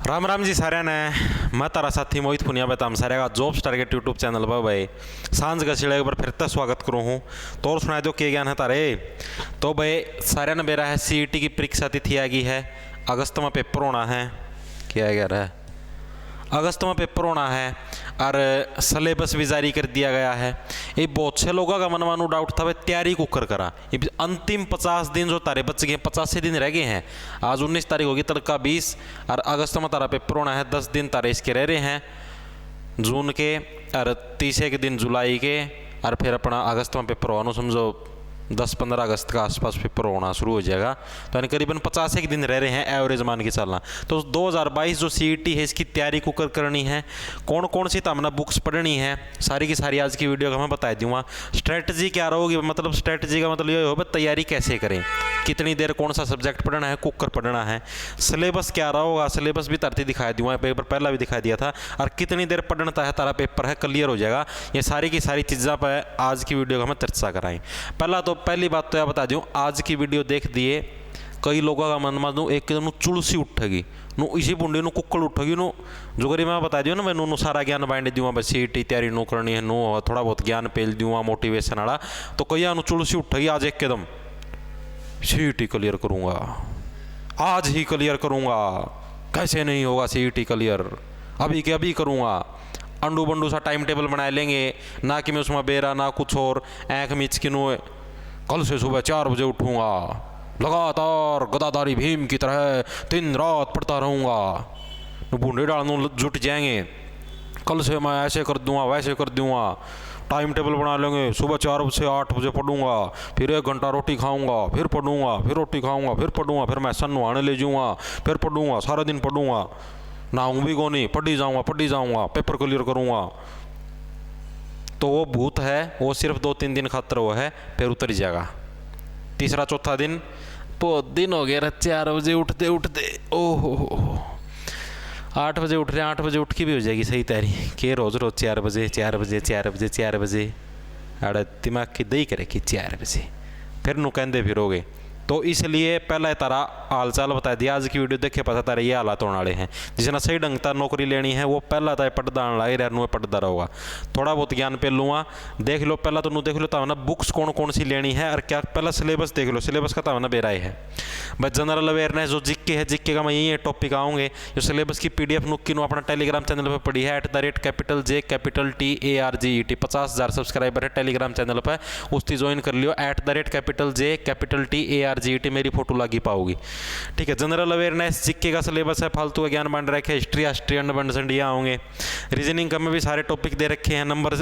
राम राम जी सारे ने। मैं तारा साथी मोहित पुनिया बताम सारे का जॉब्स टारगेट यूट्यूब चैनल पर भाई सांझ का छिड़े पर फिर तक स्वागत करूँ हूँ। तो और सुनाए दो क्या ज्ञान है तारे। तो भाई सारे ने मेरा है सीईटी की परीक्षा तिथि आ गई है। अगस्त में पेपर होना है। क्या कह रहा है, अगस्त में पेपर होना है और सिलेबस भी जारी कर दिया गया है। ये बहुत से लोगों का मनमानू डाउट था भाई तैयारी को करा। ये अंतिम 50 दिन जो तारे बच गए, 85 दिन रह गए हैं। आज 19 तारीख होगी, तड़का 20 और अगस्त में तारा पेपर होना है। 10 दिन तारे इसके रह रहे हैं जून के और 30 के दिन जुलाई के और फिर अपना अगस्त में पेपर होना समझो 10-15 अगस्त का आसपास पेपर होना शुरू हो जाएगा। तो यानी करीबन 50 दिन रह रहे हैं एवरेज मान के चलना। तो 2022 जो सीईटी है इसकी तैयारी को करनी है। कौन कौन सी तमना बुक्स पढ़नी है सारी की सारी आज की वीडियो का मैं बता दूंगा। स्ट्रेटजी क्या रहोगी, मतलब स्ट्रेटजी का मतलब ये हो तैयारी कैसे करें, कितनी देर कौन सा सब्जेक्ट पढ़ना है, कुकर पढ़ना है। सिलेबस क्या रहोगा, सिलेबस भी तरती दिखा दूंगा, पेपर पहला भी दिखा दिया था। और कितनी देर पढ़ना है तारा पेपर है क्लियर हो जाएगा। ये सारी की सारी चीज़ों पर आज की वीडियो का मैं चर्चा कराएं। पहली बात तो यह बता दूं, आज की वीडियो देख दिए कई लोगों का मन में एकदम चुलसी उठेगी नु इसी बुंडे नु कुक्कड़ उठेगी नु जो करी मैं बता दियो ना मैं नु सारा ज्ञान बांट दूंगा। बस सीईटी तैयारी नु करनी है, नु थोड़ा बहुत ज्ञान पेल दूंगा मोटिवेशन वाला। तो कई नु चुलसी उठेगी आज एकदम सीईटी क्लियर करूंगा, आज ही क्लियर करूंगा। कैसे नहीं होगा सीईटी क्लियर, अभी के अभी करूंगा। अंडू बंडू सा टाइम टेबल बना लेंगे, ना कि मैं उसमें बेरा ना कुछ और ऐंख मीच की नु कल से सुबह 4 बजे उठूंगा, लगातार गदाधारी भीम की तरह दिन रात पढ़ता रहूँगा। बूंदे डालने जुट जाएंगे, कल से मैं ऐसे कर दूंगा वैसे कर दूंगा। टाइम टेबल बना लेंगे, सुबह 4 से 8 बजे पढ़ूंगा, फिर 1 घंटा रोटी खाऊंगा, फिर पढ़ूंगा, फिर रोटी खाऊंगा, फिर पढ़ूंगा, फिर मैं सन नहाने ले जाऊँगा, फिर पढ़ूंगा, सारा दिन पढ़ूंगा, नहाऊँ भी को नहीं, पढ़ी जाऊँगा, पेपर क्लियर करूँगा। तो वो भूत है, वो सिर्फ 2-3 दिन खातर वो है, फिर उतर जाएगा। तीसरा चौथा दिन बहुत दिन हो गया 4 बजे उठते ओहो 8 बजे उठ रहे, 8 बजे उठ के भी हो जाएगी सही तैयारी के रोज 4 बजे अरे दिमाग की दही करे कि 4 बजे फिर नु कहते फिरोगे। तो इसलिए पहले तारा हाल चाल बता दिया। आज की वीडियो देखे पता तारे ये हालात होने वाले हैं। जिसने सही ढंग तक नौकरी लेनी है वो पहला तो पढ़ता आने लगे रहने पढ़ता रहोगा। थोड़ा बहुत ज्ञान पे लूँगा, देख लो पहला तो देख लो ना बुक्स कौन कौन सी लेनी है और क्या। पहला सिलेबस देख लो, सिलेबस का तो ना बेराय है बस जनरल अवेयरनेस जो जिक्के है, जिक्के का मैं यही टॉपिक आऊँगे। जो सिलेबस की PDF नुक्की नु अपना टेलीग्राम चैनल पर पड़ी है @JTARGET 50,000 सब्सक्राइबर है टेलीग्राम चैनल पर, उसकी ज्वाइन कर लियो। @JTARGET मेरी फोटो लगी पाओगी, ठीक है। जनरल अवेयरनेस जिक्के का सिलेबस है, फालतू का ज्ञान बन रखे, हिस्ट्री अंड संडिया होंगे। रीजनिंग का में भी सारे टॉपिक दे रखे हैं, नंबर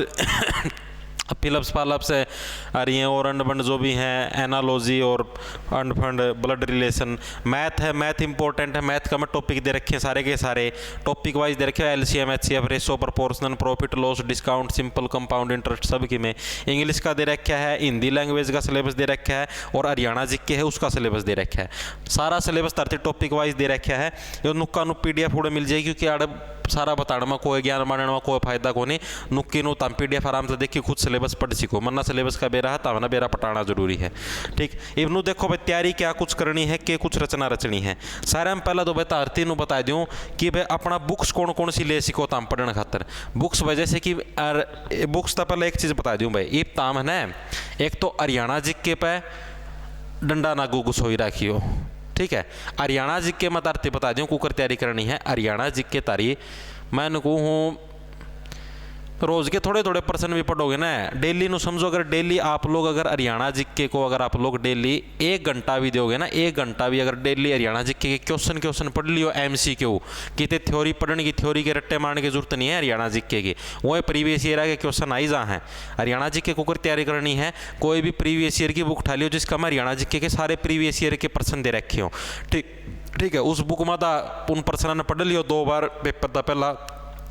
फिलअप्स फालअप्स है और ये और अंड बंड जो भी हैं, एनालॉजी और अंड फंड ब्लड रिलेशन। मैथ है, मैथ इंपॉर्टेंट है, मैथ का मैं टॉपिक दे रखे हैं सारे के सारे टॉपिक वाइज दे रखे हैं। LCM HCF ratio proportional profit loss discount simple compound interest सब की में। इंग्लिश का दे रखा है, हिंदी लैंग्वेज का सिलेबस दे रखा है और हरियाणा जिक्के है उसका सिलेबस दे रखा है। सारा सिलेबस 30 टॉपिक वाइज दे रखा है। ये नुक्का नु PDF उड़े मिल जाएगी क्योंकि आड़े सारा बताने में कोई ज्ञान मानने में कोई फायदा को नहीं। नुक्की नु तम PDF आराम से देखिए, खुद सिलेबस पढ़ सीखो, मरना सिलेबस का बेरा है तब ना बेरा पटाना जरूरी है, ठीक। इवनू देखो भाई तैयारी क्या कुछ करनी है, के कुछ रचना रचनी है। सारे हम पहला तो बता तीनों बता दूँ कि भाई अपना बुक्स कौन कौन सी ले सीखो तम पढ़ने खातर। बुक्स वजह से कि बुक्स तो पहले एक चीज़ बता दूँ भाई, ये ताम है ना, एक तो हरियाणा जिक्के पे डंडा ना गुगुस हो रखियो, ठीक है। हरियाणा जिक्के मैं तारती बता दूँ कुकर तैयारी करनी है। हरियाणा जिक्के तारी मैं कहूँ रोज़ के थोड़े थोड़े % भी पढ़ोगे ना, डेली नु समझो। अगर डेली आप लोग अगर हरियाणा जिक्के को अगर आप लोग डेली 1 घंटा भी दोगे ना, 1 घंटा भी अगर डेली हरियाणा जिक्के के क्वेश्चन पढ़ लियो MCQ कि थ्योरी पढ़ने की, थ्योरी के रट्टे मारने की जरूरत नहीं है हरियाणा जिक्के की। वो प्रीवियस ईयर के क्वेश्चन आई जा हैं। हरियाणा जिक्के को अगर तैयारी करनी है, कोई भी प्रीवियस ईयर की बुक उठा लियो जिसका मैं हरियाणा जिक्के के सारे प्रीवियस ईयर के प्रश्न दे रखे हो, ठीक है। उस बुक में उन प्रश्न ने पढ़ लियो 2 बार पेपर था पहला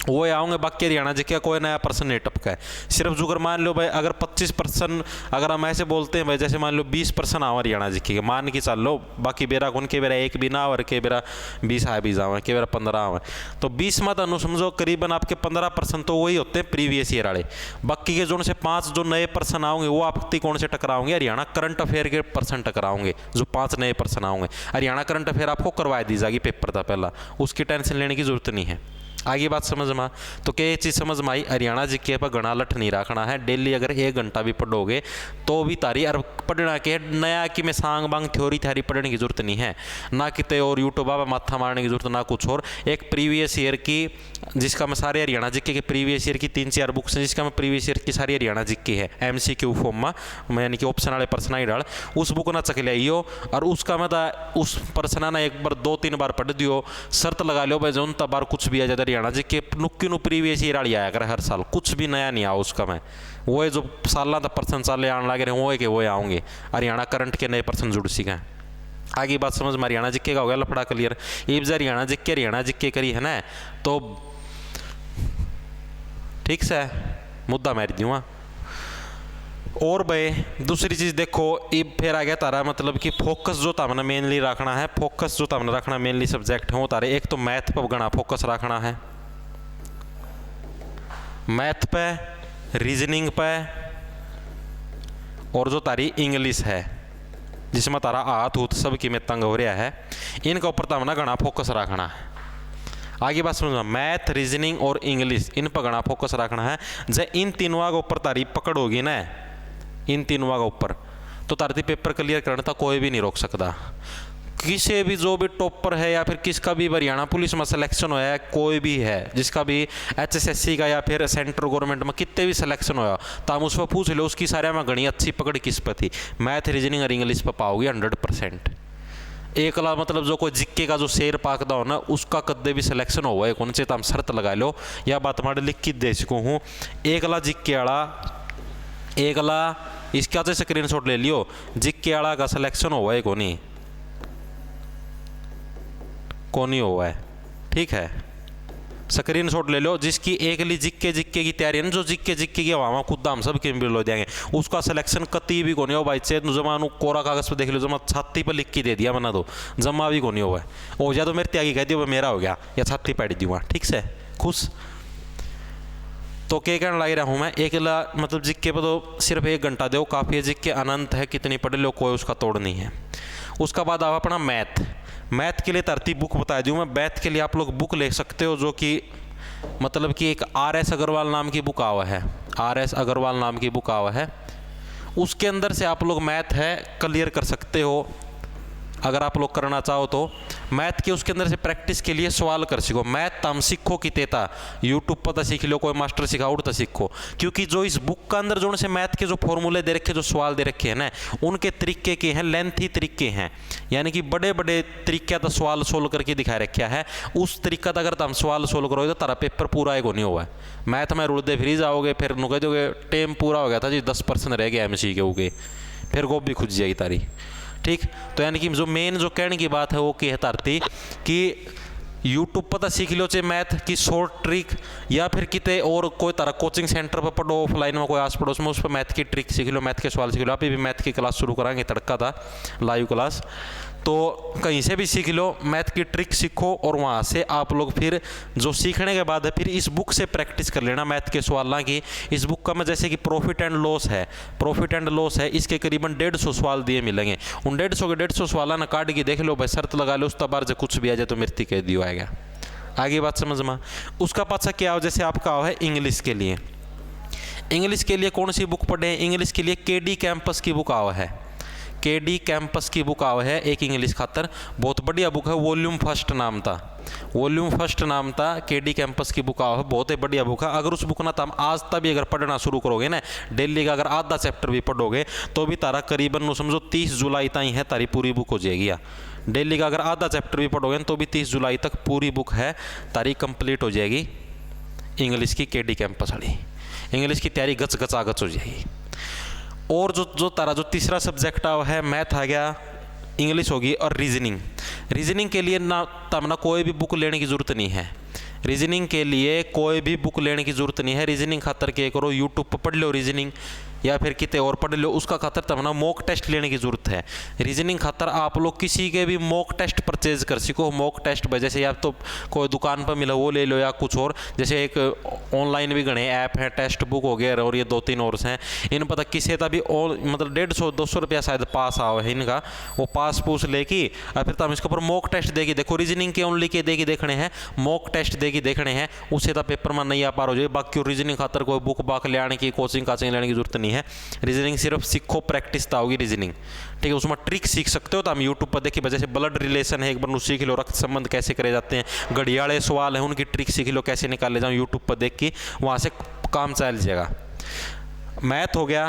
वो आओगे, बाकी हरियाणा जी क्या कोई नया पर्सन नहीं टपका है। सिर्फ जुगर मान लो भाई अगर 25%, अगर हम ऐसे बोलते हैं भाई जैसे मान लो 20% आओ हरियाणा जी के मान के चल लो, बाकी बेरा कौन के बेरा एक भी ना और के बेरा 20 है भी जावे के बेरा 15 आवे, तो 20 मत अनु समझो करीबन आपके 15% तो वही होते हैं प्रीवियस ईयर वाले। बाकी के जो से 5 जो नए पर्सन आओगे वो आपकी कौन से टकराओगे, हरियाणा करंट अफेयर के पर्सन टकराओगे। जो 5 नए पर्सन आओगे हरियाणा करंट अफेयर आपको करवा दी जाएगी, पेपर था पहला, उसकी टेंशन लेने की जरूरत नहीं है। आगे बात समझ में। तो क्या ये चीज़ समझ में आई, हरियाणा जी के पर घना लठ नहीं रखना है। डेली अगर 1 घंटा भी पढ़ोगे तो भी तारी और पढ़ना के नया कि मैं सांग बांग थ्योरी थारी पढ़ने की जरूरत नहीं है, ना कितने और यूट्यूब पर माथा मारने की जरूरत, ना कुछ और। एक प्रीवियस ईयर की जिसका मैं सारे हरियाणा जीके के प्रीवियस ईयर की 3-4 बुक्स हैं जिसका मैं प्रीवियस ईयर की सारी हरियाणा जीके है MCQ फॉर्म में, यानी कि ऑप्शन वाले पर्सन ही डाल उस बुक ना चक लियो और उसका मतलब उस पर्सन ना 1 बार 2-3 बार पढ़ दियो, शर्त लगा लो भाई जो तब बार कुछ भी आ जाता हरियाणा जीके नुक्की नु प्रीवियस ईयर वाली आया कर हर साल, कुछ भी नया नहीं आओ उसका मैं। वो है जो साल तक पर्सन साल आने लगे वो है कि वो आऊँगे, हरियाणा करंट के नए पर्सन जुड़ सीखा। आगे बात समझ में, हरियाणा जिक्के का हो गया लफड़ा क्लियर। इब हरियाणा जिक्के करी है ना तो ठीक से मुद्दा मार दूँ। और भाई दूसरी चीज़ देखो, इब फिर आ गया तारा मतलब कि फोकस जो तामने मेनली रखना है, फोकस जो तामने रखना मेनली सब्जेक्ट है वो तारे एक तो मैथ पर घना फोकस रखना है, मैथ पे, रीजनिंग पे, और जो तारी इंग्लिश है जिसमें तारा हाथ हूथ सब की में तंग हो रहा है, इनका ऊपर तामना घना फोकस रखना है। आगे बात समझो, मैथ, रीजनिंग और इंग्लिश इन पर घना फोकस रखना है। जब इन तीनों के ऊपर तारी पकड़ होगी ना, इन तीनों के ऊपर, तो तारी पेपर क्लियर करने तक कोई भी नहीं रोक सकता। किसी भी जो भी टॉपर है या फिर किसका भी हरियाणा पुलिस में सिलेक्शन होया है, कोई भी है जिसका भी HSSC का या फिर सेंट्रल गवर्नमेंट में कितने भी सिलेक्शन होया, तो हम उस पर पूछ लो उसकी सारे में घनी अच्छी पकड़ किस पर थी, मैथ, रीजनिंग और इंग्लिश पर पाओगे 100%। एकला मतलब जो कोई जिक्के का जो शेर पाकदा हो ना उसका कद्दे भी सिलेक्शन हुआ है कौन से, तो हम शर्त लगा लो या बात हमारे लिख के दे सकूँ हूँ। एकला जिक्के वाला, एकला इसका तो स्क्रीनशॉट ले लियो, जिक्के वाला का सिलेक्शन हुआ है कोनी हुआ है, ठीक है, स्क्रीनशॉट ले लो। जिसकी एकली जिक्के की तैयारी है ना, जो जिक्के की हवा खुद हम सब के बिल हो जाएंगे, उसका सिलेक्शन कती भी कोनी हो भाई से जमा कोरा कागज पर देख लो, जमा छाती पर लिख के दे दिया बना दो, जमा भी कोनी हुआ है हो जा तो मेरे त्यागी कह दियो मेरा हो गया या छाती पैड दूंगा, ठीक से खुश। तो क्या कहने लग रहा हूँ मैं, एकला मतलब जिक्के पर तो सिर्फ 1 घंटा दो काफ़ी है, जिक्के अनंत है, कितनी पढ़ लो कोई उसका तोड़ नहीं है। उसका बाद आओ अपना मैथ। मैथ के लिए तरतीब बुक बता दूँ मैं, मैथ के लिए आप लोग बुक ले सकते हो जो कि मतलब कि एक RS अग्रवाल नाम की बुक आवा है, RS अग्रवाल नाम की बुक आवा है, उसके अंदर से आप लोग मैथ है क्लियर कर सकते हो अगर आप लोग करना चाहो तो। मैथ के उसके अंदर से प्रैक्टिस के लिए सवाल कर सीखो, मैथ तम सीखो कि तेता यूट्यूब पर तो सीख लो, कोई मास्टर सिखाओ तो सीखो, क्योंकि जो इस बुक का अंदर जो से मैथ के जो फॉर्मूले दे रखे, जो सवाल दे रखे हैं ना, उनके तरीके के हैं, लेंथी तरीके हैं, यानी कि बड़े बड़े तरीके का सवाल सोल्व करके दिखा रखा है। उस तरीका का अगर तुम सवाल सोल्व करोगे तो तारा पेपर पूरा एक नहीं हुआ है। मैथ में रुड़ते फिर जाओगे, फिर नुके दोगे टाइम पूरा हो गया था जी, 10% रह गया MCQ के, फिर गोब भी खुज जाएगी तारी, ठीक। तो यानी कि जो मेन जो कहने की बात है वो क्या है तारती कि यूट्यूब पर तो सीख लो चाहे मैथ की शॉर्ट ट्रिक, या फिर कितने और कोई तरह कोचिंग सेंटर पर पढ़ो, ऑफलाइन में कोई आस पड़ोस में उस पर मैथ की ट्रिक सीख लो, मैथ के सवाल सीख लो। अभी भी मैथ की क्लास शुरू कराएंगे, तड़का था लाइव क्लास, तो कहीं से भी सीख लो, मैथ की ट्रिक सीखो और वहाँ से आप लोग फिर जो सीखने के बाद है फिर इस बुक से प्रैक्टिस कर लेना मैथ के सवाल की। इस बुक का में जैसे कि प्रॉफिट एंड लॉस है, इसके करीबन 150 सवाल दिए मिलेंगे, उन 150 सवाल ना काट के देख लो भाई, शर्त लगा लो उस तबार से कुछ भी आ जाए तो मृत्यु कह दियो आएगा। आगे बात समझ में। उसका पाछा क्या हो, जैसे आपका है इंग्लिश के लिए कौन सी बुक पढ़े, इंग्लिश के लिए KD कैंपस की बुक आवा है, KD कैंपस की बुक आवा है एक इंग्लिश खातर, बहुत बढ़िया बुक है, वॉल्यूम फर्स्ट नाम था, KD कैंपस की बुक आवा है, बहुत ही बढ़िया बुक है। अगर उस बुक ना तुम आज तक भी अगर पढ़ना शुरू करोगे ना, डेली का अगर आधा चैप्टर भी पढ़ोगे तो भी तारा करीबन नो समझो 30 जुलाई तक है तारी पूरी बुक हो जाएगी। डेली का अगर आधा चैप्टर भी पढ़ोगे तो भी 30 जुलाई तक पूरी बुक है तारी कंप्लीट हो जाएगी। इंग्लिश की KD कैंपस वाली इंग्लिश की तैयारी गच हो जाएगी। और जो तारा जो तीसरा सब्जेक्ट है मैथ आ गया, इंग्लिश होगी और रीजनिंग। रीजनिंग के लिए ना तब ना कोई भी बुक लेने की ज़रूरत नहीं है। रीजनिंग के लिए कोई भी बुक लेने की ज़रूरत नहीं है। रीजनिंग खातर क्या करो, यूट्यूब पर पढ़ लो रीजनिंग, या फिर कितने और पढ़ लो। उसका खातर तब ना मॉक टेस्ट लेने की ज़रूरत है। रीजनिंग खातर आप लोग किसी के भी मॉक टेस्ट परचेज कर सको। मॉक टेस्ट जैसे या तो कोई दुकान पर मिला वो ले लो, या कुछ और जैसे एक ऑनलाइन भी घने ऐप हैं, टेक्स्ट बुक हो गया और ये 2-3 और हैं। इन पता किसी का भी और मतलब 150-200 रुपया शायद पास आओ है इनका, वो पास पूछ लेके और फिर तुम इसके ऊपर मॉक टेस्ट देगी। देखो रीजनिंग के ओनली के देगी देखने हैं, मॉक टेस्ट देगी देखने हैं, उससे तो पेपर में नहीं आ पा रहा हो। बाकी रीजनिंग खातर कोई बुक बाक ले आने की, कोचिंग काचिंग लेने की जरूरत नहीं है। रीजनिंग सिर्फ सीखो, प्रैक्टिस तो होगी रीजनिंग, ठीक है। उसमें ट्रिक सीख सकते हो तो हम यूट्यूब पर देखिए, जैसे ब्लड रिलेशन है एक बार सीख लो, रक्त संबंध कैसे करे जाते हैं, घड़ियाले सवाल है उनकी ट्रिक सीख लो कैसे निकाले जाओ, यूट्यूब पर देख के वहाँ से काम चल जाएगा। मैथ हो गया,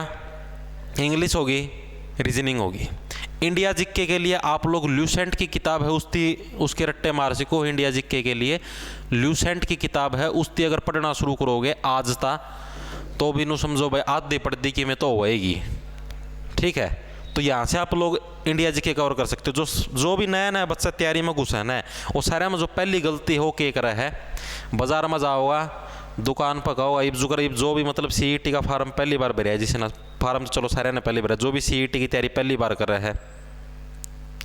इंग्लिश होगी, रीजनिंग होगी। इंडिया जीके के लिए आप लोग ल्यूसेंट की किताब है उसके रट्टे मार सको। इंडिया जीके के लिए ल्यूसेंट की किताब है, उसकी अगर पढ़ना शुरू करोगे आज तक तो भी नू समझो भाई आधे पढ़ती की में तो होएगी, ठीक है। तो यहाँ से आप लोग इंडिया जीके कवर कर सकते हो। जो भी नया नया बच्चा तैयारी में घुसा है वो सारे में जो पहली गलती हो के करा है, बाजार में जाओगा दुकान पर कहो अब जो भी मतलब सीईटी का फार्म पहली बार भरा है, जिसे ना फार्म तो चलो सारे ने पहली भरा, जो भी सीईटी की तैयारी पहली बार कर रहा है,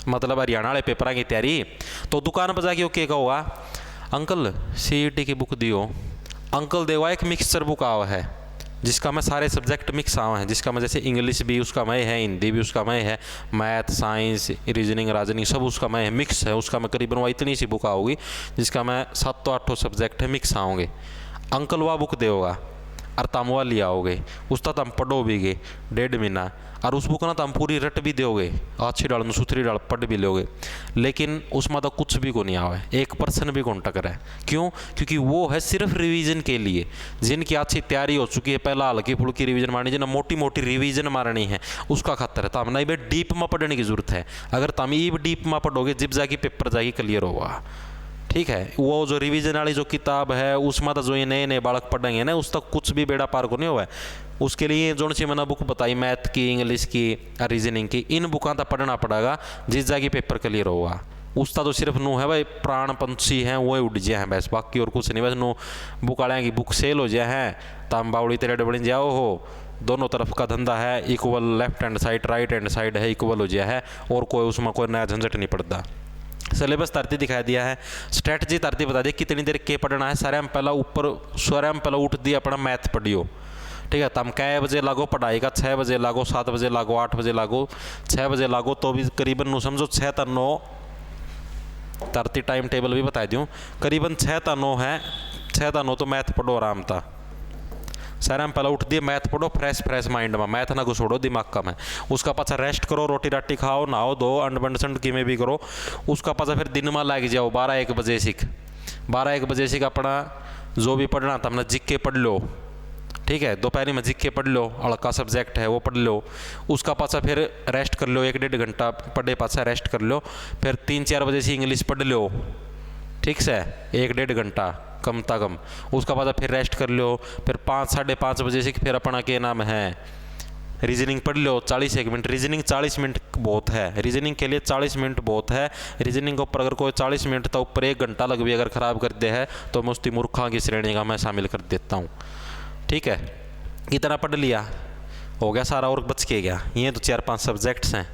मतलब हरियाणा वाले पेपर की तैयारी, तो दुकान पर जाके ओके कहोगा अंकल सीईटी की बुक दियो। अंकल देवा एक मिक्सचर बुक आवा है जिसका मैं सारे सब्जेक्ट मिक्स आवा हैं, जिसका मैं जैसे इंग्लिश भी उसका मैं है, हिंदी भी उसका मैं है, मैथ साइंस रीजनिंग राजनिंग सब उसका मैं है, मिक्स है उसका। मैं करीबन वह इतनी सी बुक आओगी जिसका मैं 7-8 सब्जेक्ट है मिक्स आओगे। अंकल वह बुक देगा और तम वह लिया आओगे, उसका तम पढ़ो भी गे 1.5 महीना, और उस बुक ना तम पूरी रट भी दोगे, अच्छी डाल सुथरी डाल पढ़ भी लोगे, लेकिन उसमें तो कुछ भी को नहीं आवे, 1% भी कौन टकर है। क्यों? क्योंकि वो है सिर्फ रिवीजन के लिए। जिनकी अच्छी तैयारी हो चुकी है, पहला हल्की फुल्की रिवीजन मारनी, जिन्हें मोटी मोटी रिवीजन मारनी है, उसका खातर है। तम नहीं डीप में पढ़ने की जरूरत है। अगर तम ई डीप में पढ़ोगे जिब जाके पेपर जाके क्लियर होगा, ठीक है। वो जो रिवीजन वाली जो किताब है उसमें तो जो ये नए नए बालक पढ़ेंगे ना, उस तक कुछ भी बेड़ा पार को नहीं हुआ है। उसके लिए जो सी मैंने बुक बताई मैथ की, इंग्लिश की, रीजनिंग की, इन बुकों तक पढ़ना पड़ेगा जिस जाके पेपर क्लियर होगा। उसका तो सिर्फ नू है भाई प्राण पंछी हैं वो उड़ जाए हैं बस, बाकी और कुछ नहीं। बस नू बुक वाले की बुक सेल हो जाए हैं, तम बावड़ी तेरे डबड़ी जाओ हो, दोनों तरफ का धंधा है equal, left hand side right hand side है इक्वल हो जाए है, और कोई उसमें कोई नया झंझट नहीं पड़ता। सिलेबस तरती दिखा दिया है, स्ट्रैटेजी तरती बता दी कितनी देर के पढ़ना है। सारे हम पहला ऊपर सारे हम पहला उठ दिया अपना मैथ पढ़ियो, ठीक है। तम कै बजे लागो पढ़ाई का, 6 बजे लागो, 7 बजे लागो, 8 बजे लागो, 6 बजे लागो, तो भी करीबन नू समझो 6 ता 9 तरती टाइम टेबल भी बता दूँ, करीबन 6 ता 9 है। 6 ता 9 तो मैथ पढ़ो आराम था। सारे हम पहले उठ दिए मैथ पढ़ो फ्रेश माइंड में, मैथ ना घुसोड़ो दिमाग का में। उसका पाछा रेस्ट करो, रोटी राटी खाओ, नहाओ दो, अंड संड की में भी करो। उसका पाछा फिर दिन में लग जाओ 12-1 बजे सीख, 12-1 बजे सीख अपना जो भी पढ़ना था अपना जिक के पढ़ लो, ठीक है। दोपहर में जिक के पढ़ लो, हल्का सब्जेक्ट है वो पढ़ लो। उसका पाछा फिर रेस्ट कर लो, 1-1.5 घंटा पढ़े पाछा रेस्ट कर लो। फिर 3-4 बजे से इंग्लिश पढ़ लो, ठीक से 1-1.5 घंटा कम ता कम। उसका बाद फिर रेस्ट कर लो। फिर 5-5:30 बजे से फिर अपना के नाम है रीजनिंग पढ़ लो 40-1 मिनट। रीजनिंग 40 मिनट बहुत है, रीजनिंग के लिए 40 मिनट बहुत है। रीजनिंग के ऊपर अगर कोई 40 मिनट तो ऊपर 1 घंटा लग भी अगर ख़राब कर दे है तो मैं उसकी मूर्खा की श्रेणी का मैं शामिल कर देता हूँ, ठीक है। इतना पढ़ लिया हो गया सारा, और बच के गया। ये तो 4-5 सब्जेक्ट्स हैं।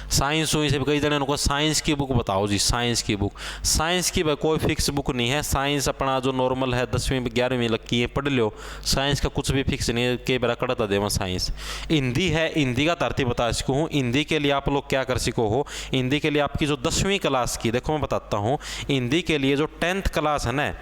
साइंस हुई से कई जने उनको साइंस की बुक बताओ जी, साइंस की बुक। साइंस की कोई फिक्स बुक नहीं है। साइंस अपना जो नॉर्मल है 10वीं 11वीं लग है पढ़ लो, साइंस का कुछ भी फिक्स नहीं है के बरा कड़ता देवा साइंस। हिंदी है, हिंदी का तरतीब बता सको हूँ। हिंदी के लिए आप लोग क्या कर सको हो, हिंदी के लिए आपकी जो 10वीं क्लास की, देखो मैं बताता हूँ, हिंदी के लिए जो 10th क्लास है ना,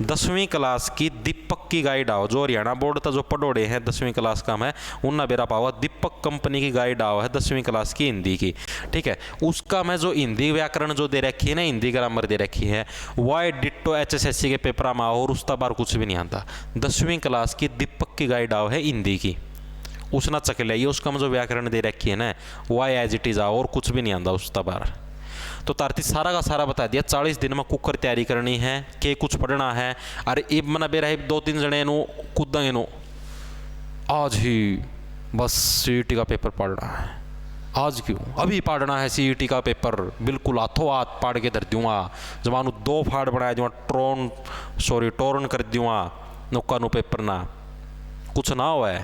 10वीं क्लास की दीपक की गाइड आओ, जो हरियाणा बोर्ड का जो पढ़ोड़े हैं 10वीं क्लास का मैं उन्ना बेरा पावा, दीपक कंपनी की गाइड आओ है 10वीं क्लास की हिंदी की, ठीक है। उसका मैं जो हिंदी व्याकरण जो दे रखी है ना, हिंदी ग्रामर दे रखी है, वाई डिट्टो HSSC के पेपर में आओ और उसका बार कुछ भी नहीं आता। 10वीं क्लास की दीपक की गाइड आओ है हिंदी की, उसना चक लिया। उसका मैं जो व्याकरण दे रखी है ना, वाई एज इट इज आओ और कुछ भी नहीं आता उसका बार। तो तारती सारा का सारा बता दिया। 40 दिन में कुकर तैयारी करनी है के कुछ पढ़ना है। अरे इब मना बेरा 2-3 जने कूदेंगे आज ही बस CET का पेपर पढ़ना है, आज क्यों, अभी पढ़ना है सीईटी का पेपर, बिल्कुल हाथों हाथ पाड़ के धर दूंगा, जमानू 2 फाड़ बनाया दूंगा, टोरन कर दूंगा, नुक्का नु पेपर ना कुछ ना हुआ है।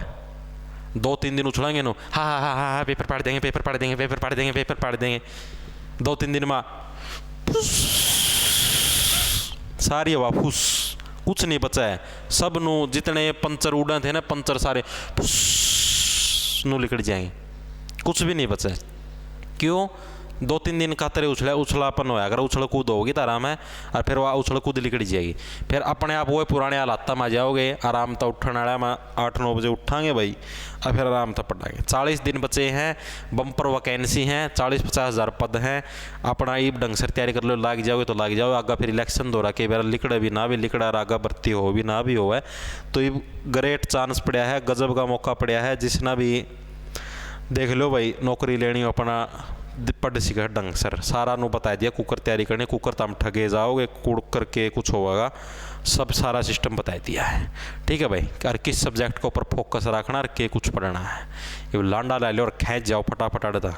2-3 दिन उछलेंगे नो, हाँ हाँ हाँ हाँ हाँ पेपर पढ़ देंगे, पेपर पढ़ देंगे, पेपर पढ़ देंगे, पेपर पढ़ देंगे। 2-3 दिन में सारी हवा फुस, कुछ नहीं बचा है। सब नु जितने पंचर उड़े थे ना, पंचर सारे फुस नु निकल जाएंगे, कुछ भी नहीं बचा है। क्यों? 2-3 दिन का तेरे उछलापन होया, अगर उछल कूद होगी तो आराम है, और फिर वह उछल कूद निकल जाएगी, फिर अपने आप वो पुराने हालात में आ जाओगे। आराम तो उठने वाला मैं 8-9 बजे उठांगे भाई, और फिर आराम तो पढ़ाएंगे। 40 दिन बचे हैं, बम्पर वैकेंसी हैं, 40-50 हज़ार पद हैं। अपना ई ढंग से तैयारी कर लो, लाग जाओगे तो लाग जाओ। आगा फिर इलेक्शन दो रहा, कई बार लिकड़े भी ना भी लिकड़ा, आगा भर्ती हो भी ना भी हो है, तो ये ग्रेट चांस पड़ा है, गजब का मौका पड़ा है। जिसना भी देख लो भाई नौकरी लेनी हो, अपना पढ़ सीखा ढंग सर, सारा नु बता दिया। कुकर तैयारी करनी, कुकर तो हम ठगे जाओगे, कुड़ करके कुछ होगा, सब सारा सिस्टम बता दिया है। ठीक है भाई, और किस सब्जेक्ट के ऊपर फोकस रखना और के कुछ पढ़ना है, ये लांडा ले लो और खींच जाओ फटाफट अड़ता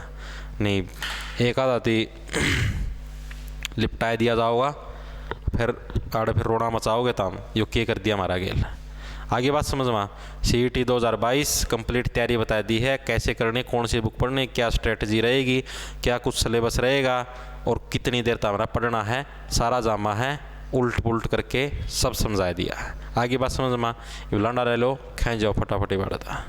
नहीं, एक आधा थी लिपटाए दिया जाओगा, फिर आड़े फिर रोना मचाओगे तो हम यो के कर दिया हमारा गेल। आगे बात समझ में। सीईटी 2022 कंप्लीट तैयारी बता दी है, कैसे करनी, कौन सी बुक पढ़नी, क्या स्ट्रेटजी रहेगी, क्या कुछ सिलेबस रहेगा, और कितनी देर तक हमारा पढ़ना है, सारा जामा है उल्ट पुल्ट करके सब समझा दिया है। आगे बात समझ में, लांडा ले लो, खींच जाओ फटाफट ही बढ़ता।